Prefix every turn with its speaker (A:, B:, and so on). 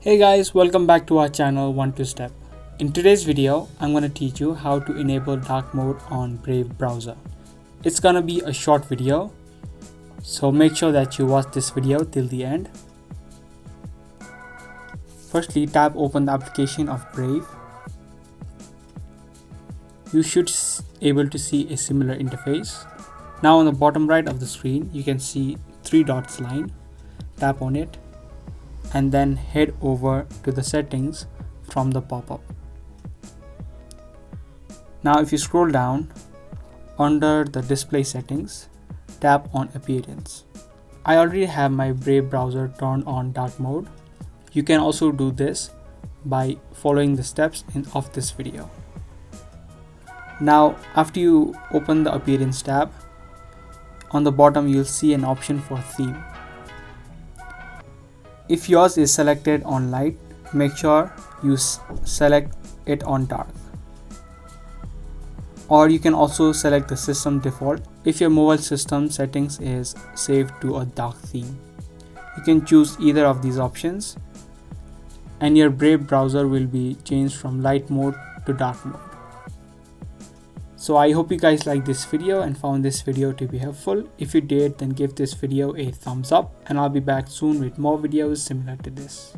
A: Hey guys, welcome back to our channel 1-2-Step. In today's video, I'm going to teach you how to enable dark mode on Brave browser. It's going to be a short video, so make sure that you watch this video till the end. Firstly, tap open the application of Brave. You should able to see a similar interface. Now on the bottom right of the screen, you can see 3 dots line. Tap on it and then head over to the settings from the pop-up. Now if you scroll down under the display settings, tap on appearance. I already have my Brave browser turned on dark mode. You can also do this by following the steps of this video. Now after you open the appearance tab, on the bottom you'll see an option for theme. If yours is selected on light, make sure you select it on dark. Or you can also select the system default if your mobile system settings is saved to a dark theme. You can choose either of these options and your Brave browser will be changed from light mode to dark mode. So I hope you guys liked this video and found this video to be helpful. If you did, then give this video a thumbs up and I'll be back soon with more videos similar to this.